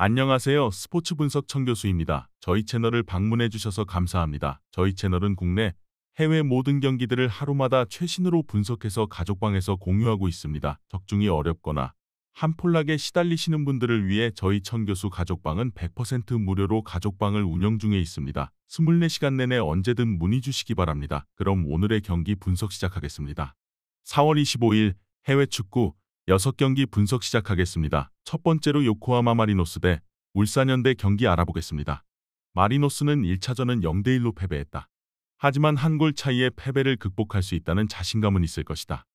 안녕하세요. 스포츠 분석 청교수입니다. 저희 채널을 방문해 주셔서 감사합니다. 저희 채널은 국내, 해외 모든 경기들을 하루마다 최신으로 분석해서 가족방에서 공유하고 있습니다. 적중이 어렵거나 한폴락에 시달리시는 분들을 위해 저희 청교수 가족방은 100% 무료로 가족방을 운영 중에 있습니다. 24시간 내내 언제든 문의 주시기 바랍니다. 그럼 오늘의 경기 분석 시작하겠습니다. 4월 25일 해외 축구 6경기 분석 시작하겠습니다. 첫 번째로 요코하마 마리노스 대 울산현대 경기 알아보겠습니다. 마리노스는 1차전은 0대1로 패배했다. 하지만 한 골 차이의 패배를 극복할 수 있다는 자신감은 있을 것이다.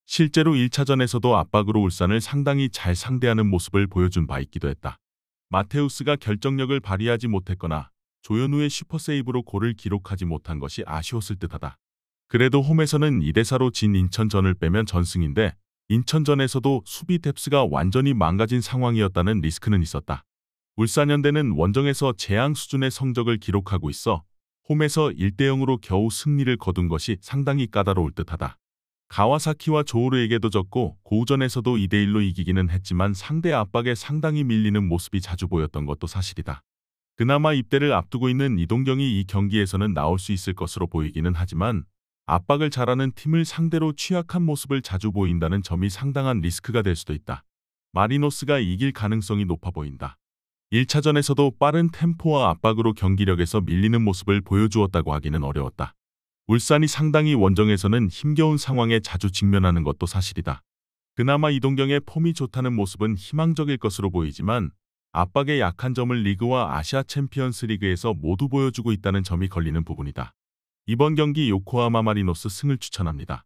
실제로 1차전에서도 압박으로 울산을 상당히 잘 상대하는 모습을 보여준 바 있기도 했다. 마테우스가 결정력을 발휘하지 못했거나 조현우의 슈퍼세이브로 골을 기록하지 못한 것이 아쉬웠을 듯하다. 그래도 홈에서는 2대4로 진 인천전을 빼면 전승인데 인천전에서도 수비 뎁스가 완전히 망가진 상황이었다는 리스크는 있었다. 울산현대는 원정에서 재앙 수준의 성적을 기록하고 있어 홈에서 1대0으로 겨우 승리를 거둔 것이 상당히 까다로울 듯하다. 가와사키와 조우르에게도 졌고 고우전에서도 2대1로 이기기는 했지만 상대 압박에 상당히 밀리는 모습이 자주 보였던 것도 사실이다. 그나마 입대를 앞두고 있는 이동경이 이 경기에서는 나올 수 있을 것으로 보이기는 하지만 압박을 잘하는 팀을 상대로 취약한 모습을 자주 보인다는 점이 상당한 리스크가 될 수도 있다. 마리노스가 이길 가능성이 높아 보인다. 1차전에서도 빠른 템포와 압박으로 경기력에서 밀리는 모습을 보여주었다고 하기는 어려웠다. 울산이 상당히 원정에서는 힘겨운 상황에 자주 직면하는 것도 사실이다. 그나마 이동경의 폼이 좋다는 모습은 희망적일 것으로 보이지만 압박에 약한 점을 리그와 아시아 챔피언스 리그에서 모두 보여주고 있다는 점이 걸리는 부분이다. 이번 경기 요코하마 마리노스 승을 추천합니다.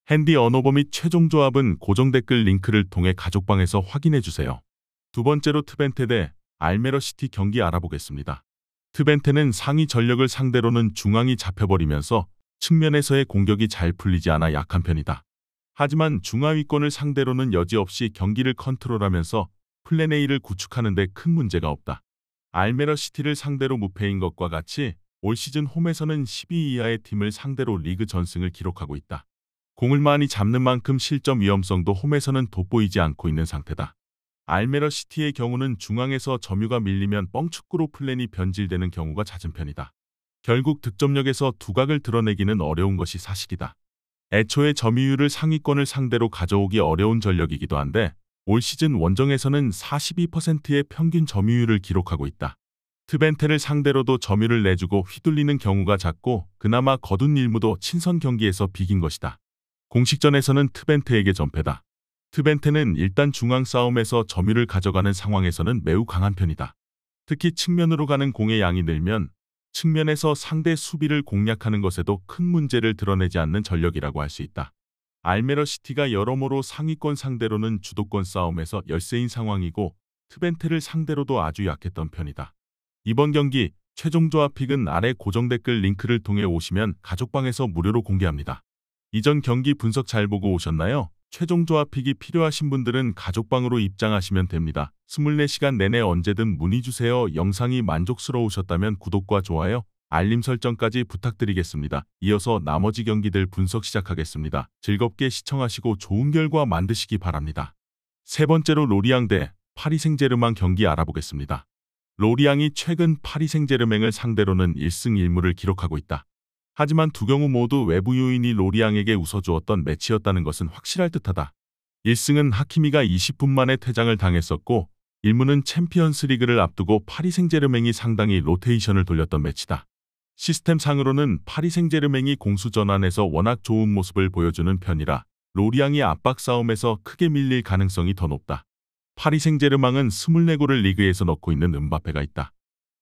핸디 언어버 및 최종 조합은 고정 댓글 링크를 통해 가족방에서 확인해주세요. 두 번째로 트벤테 대 알메러시티 경기 알아보겠습니다. 트벤테는 상위 전력을 상대로는 중앙이 잡혀버리면서 측면에서의 공격이 잘 풀리지 않아 약한 편이다. 하지만 중하위권을 상대로는 여지없이 경기를 컨트롤하면서 플랜 A를 구축하는 데 큰 문제가 없다. 알메러시티를 상대로 무패인 것과 같이 올 시즌 홈에서는 12위 이하의 팀을 상대로 리그 전승을 기록하고 있다. 공을 많이 잡는 만큼 실점 위험성도 홈에서는 돋보이지 않고 있는 상태다. 알메러시티의 경우는 중앙에서 점유가 밀리면 뻥축구로 플랜이 변질되는 경우가 잦은 편이다. 결국 득점력에서 두각을 드러내기는 어려운 것이 사실이다. 애초에 점유율을 상위권을 상대로 가져오기 어려운 전력이기도 한데 올 시즌 원정에서는 42%의 평균 점유율을 기록하고 있다. 트벤테를 상대로도 점유를 내주고 휘둘리는 경우가 잦고 그나마 거둔 일무도 친선 경기에서 비긴 것이다. 공식전에서는 트벤테에게 전패다. 트벤테는 일단 중앙 싸움에서 점유를 가져가는 상황에서는 매우 강한 편이다. 특히 측면으로 가는 공의 양이 늘면 측면에서 상대 수비를 공략하는 것에도 큰 문제를 드러내지 않는 전력이라고 할 수 있다. 알메러시티가 여러모로 상위권 상대로는 주도권 싸움에서 열세인 상황이고 트벤테를 상대로도 아주 약했던 편이다. 이번 경기 최종 조합 픽은 아래 고정 댓글 링크를 통해 오시면 가족방에서 무료로 공개합니다. 이전 경기 분석 잘 보고 오셨나요? 최종 조합 픽이 필요하신 분들은 가족방으로 입장하시면 됩니다. 24시간 내내 언제든 문의 주세요. 영상이 만족스러우셨다면 구독과 좋아요, 알림 설정까지 부탁드리겠습니다. 이어서 나머지 경기들 분석 시작하겠습니다. 즐겁게 시청하시고 좋은 결과 만드시기 바랍니다. 세 번째로 로리앙 대 파리 생제르맹 경기 알아보겠습니다. 로리앙이 최근 파리 생제르맹을 상대로는 1승 1무를 기록하고 있다. 하지만 두 경우 모두 외부 요인이 로리앙에게 웃어주었던 매치였다는 것은 확실할 듯하다. 1승은 하키미가 20분 만에 퇴장을 당했었고 1무는 챔피언스 리그를 앞두고 파리 생제르맹이 상당히 로테이션을 돌렸던 매치다. 시스템상으로는 파리 생제르맹이 공수 전환에서 워낙 좋은 모습을 보여주는 편이라 로리앙이 압박 싸움에서 크게 밀릴 가능성이 더 높다. 파리 생제르맹은 24골을 리그에서 넣고 있는 음바페가 있다.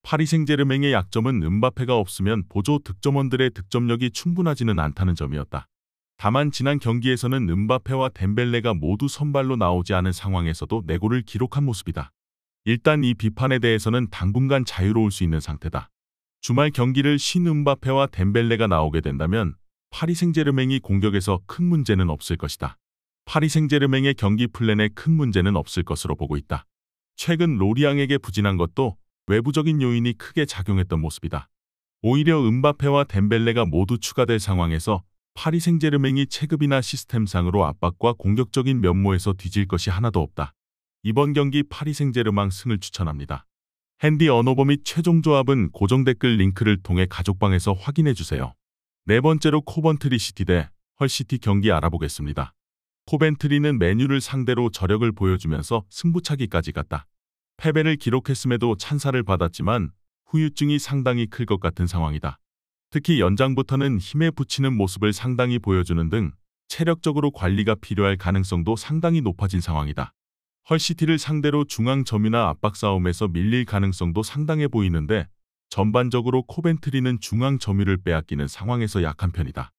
파리 생제르맹의 약점은 음바페가 없으면 보조 득점원들의 득점력이 충분하지는 않다는 점이었다. 다만 지난 경기에서는 음바페와 덴벨레가 모두 선발로 나오지 않은 상황에서도 4골을 기록한 모습이다. 일단 이 비판에 대해서는 당분간 자유로울 수 있는 상태다. 주말 경기를 쉰 음바페와 덴벨레가 나오게 된다면 파리 생제르맹이 공격에서 큰 문제는 없을 것이다. 파리 생제르맹의 경기 플랜에 큰 문제는 없을 것으로 보고 있다. 최근 로리앙에게 부진한 것도 외부적인 요인이 크게 작용했던 모습이다. 오히려 음바페와 덴벨레가 모두 추가될 상황에서 파리 생제르맹이 체급이나 시스템상으로 압박과 공격적인 면모에서 뒤질 것이 하나도 없다. 이번 경기 파리 생제르맹 승을 추천합니다. 핸디 언오버 및 최종 조합은 고정 댓글 링크를 통해 가족방에서 확인해 주세요. 네 번째로 코벤트리 시티 대 헐시티 경기 알아보겠습니다. 코벤트리는 맨유를 상대로 저력을 보여주면서 승부차기까지 갔다. 패배를 기록했음에도 찬사를 받았지만 후유증이 상당히 클 것 같은 상황이다. 특히 연장부터는 힘에 붙이는 모습을 상당히 보여주는 등 체력적으로 관리가 필요할 가능성도 상당히 높아진 상황이다. 헐시티를 상대로 중앙 점유나 압박 싸움에서 밀릴 가능성도 상당해 보이는데 전반적으로 코벤트리는 중앙 점유를 빼앗기는 상황에서 약한 편이다.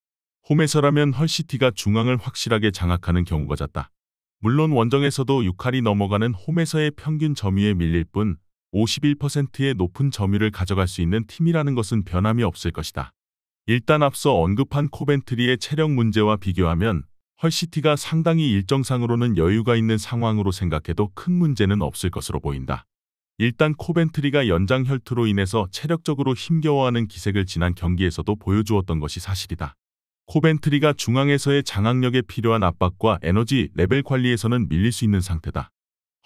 홈에서라면 헐시티가 중앙을 확실하게 장악하는 경우가 잦다. 물론 원정에서도 6할이 넘어가는 홈에서의 평균 점유에 밀릴 뿐 51%의 높은 점유를 가져갈 수 있는 팀이라는 것은 변함이 없을 것이다. 일단 앞서 언급한 코벤트리의 체력 문제와 비교하면 헐시티가 상당히 일정상으로는 여유가 있는 상황으로 생각해도 큰 문제는 없을 것으로 보인다. 일단 코벤트리가 연장 혈투로 인해서 체력적으로 힘겨워하는 기색을 지난 경기에서도 보여주었던 것이 사실이다. 코벤트리가 중앙에서의 장악력에 필요한 압박과 에너지 레벨 관리에서는 밀릴 수 있는 상태다.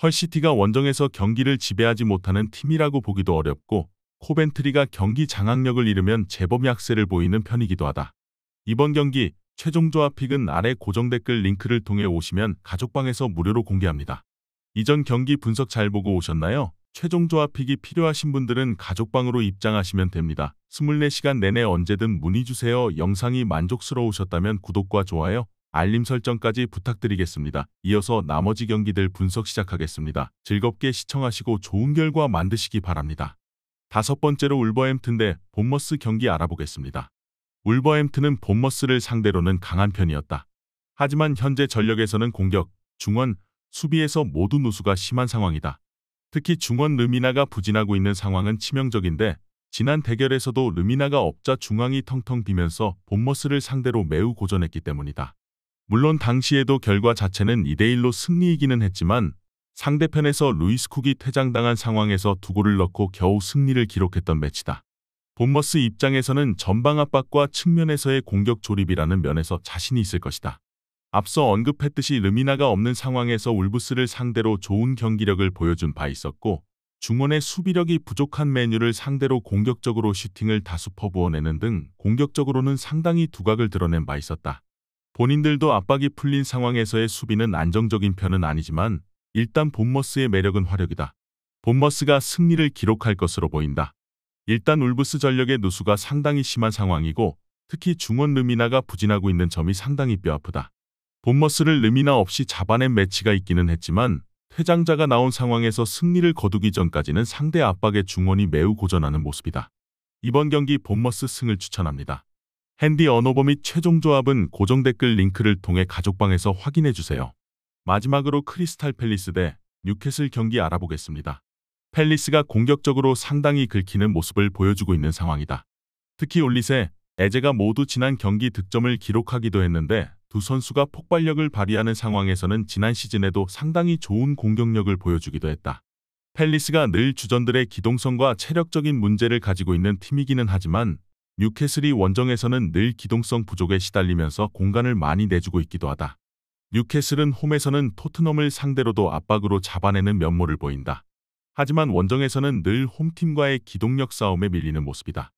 헐시티가 원정에서 경기를 지배하지 못하는 팀이라고 보기도 어렵고 코벤트리가 경기 장악력을 잃으면 제법 약세를 보이는 편이기도 하다. 이번 경기 최종 조합 픽은 아래 고정 댓글 링크를 통해 오시면 가족방에서 무료로 공개합니다. 이전 경기 분석 잘 보고 오셨나요? 최종 조합 픽이 필요하신 분들은 가족방으로 입장하시면 됩니다. 24시간 내내 언제든 문의 주세요. 영상이 만족스러우셨다면 구독과 좋아요, 알림 설정까지 부탁드리겠습니다. 이어서 나머지 경기들 분석 시작하겠습니다. 즐겁게 시청하시고 좋은 결과 만드시기 바랍니다. 다섯 번째로 울버햄튼 대 본머스 경기 알아보겠습니다. 울버햄튼은 본머스를 상대로는 강한 편이었다. 하지만 현재 전력에서는 공격, 중원, 수비에서 모두 누수가 심한 상황이다. 특히 중원 르미나가 부진하고 있는 상황은 치명적인데 지난 대결에서도 르미나가 없자 중앙이 텅텅 비면서 본머스를 상대로 매우 고전했기 때문이다. 물론 당시에도 결과 자체는 2대1로 승리이기는 했지만 상대편에서 루이스 쿡이 퇴장당한 상황에서 두 골을 넣고 겨우 승리를 기록했던 매치다. 본머스 입장에서는 전방 압박과 측면에서의 공격 조립이라는 면에서 자신이 있을 것이다. 앞서 언급했듯이 르미나가 없는 상황에서 울브스를 상대로 좋은 경기력을 보여준 바 있었고 중원의 수비력이 부족한 맨유를 상대로 공격적으로 슈팅을 다수 퍼부어내는 등 공격적으로는 상당히 두각을 드러낸 바 있었다. 본인들도 압박이 풀린 상황에서의 수비는 안정적인 편은 아니지만 일단 본머스의 매력은 화력이다. 본머스가 승리를 기록할 것으로 보인다. 일단 울브스 전력의 누수가 상당히 심한 상황이고 특히 중원 르미나가 부진하고 있는 점이 상당히 뼈아프다. 본머스를 르미나 없이 잡아낸 매치가 있기는 했지만 퇴장자가 나온 상황에서 승리를 거두기 전까지는 상대 압박에 중원이 매우 고전하는 모습이다. 이번 경기 본머스 승을 추천합니다. 핸디 언오버 및 최종 조합은 고정 댓글 링크를 통해 가족방에서 확인해주세요. 마지막으로 크리스탈 팰리스 대 뉴캐슬 경기 알아보겠습니다. 팰리스가 공격적으로 상당히 긁히는 모습을 보여주고 있는 상황이다. 특히 올릿에 에제가 모두 지난 경기 득점을 기록하기도 했는데 두 선수가 폭발력을 발휘하는 상황에서는 지난 시즌에도 상당히 좋은 공격력을 보여주기도 했다. 팰리스가 늘 주전들의 기동성과 체력적인 문제를 가지고 있는 팀이기는 하지만 뉴캐슬이 원정에서는 늘 기동성 부족에 시달리면서 공간을 많이 내주고 있기도 하다. 뉴캐슬은 홈에서는 토트넘을 상대로도 압박으로 잡아내는 면모를 보인다. 하지만 원정에서는 늘 홈팀과의 기동력 싸움에 밀리는 모습이다.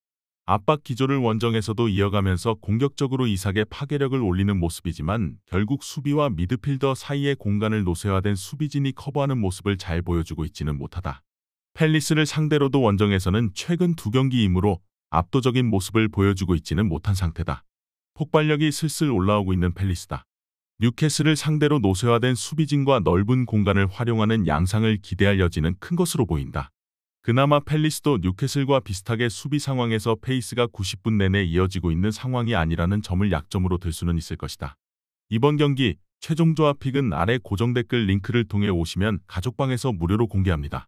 압박 기조를 원정에서도 이어가면서 공격적으로 이삭의 파괴력을 올리는 모습이지만 결국 수비와 미드필더 사이의 공간을 노쇠화된 수비진이 커버하는 모습을 잘 보여주고 있지는 못하다. 팰리스를 상대로도 원정에서는 최근 두 경기이므로 압도적인 모습을 보여주고 있지는 못한 상태다. 폭발력이 슬슬 올라오고 있는 팰리스다. 뉴캐슬을 상대로 노쇠화된 수비진과 넓은 공간을 활용하는 양상을 기대할 여지는 큰 것으로 보인다. 그나마 팰리스도 뉴캐슬과 비슷하게 수비 상황에서 페이스가 90분 내내 이어지고 있는 상황이 아니라는 점을 약점으로 들 수는 있을 것이다. 이번 경기 최종 조합 픽은 아래 고정 댓글 링크를 통해 오시면 가족방에서 무료로 공개합니다.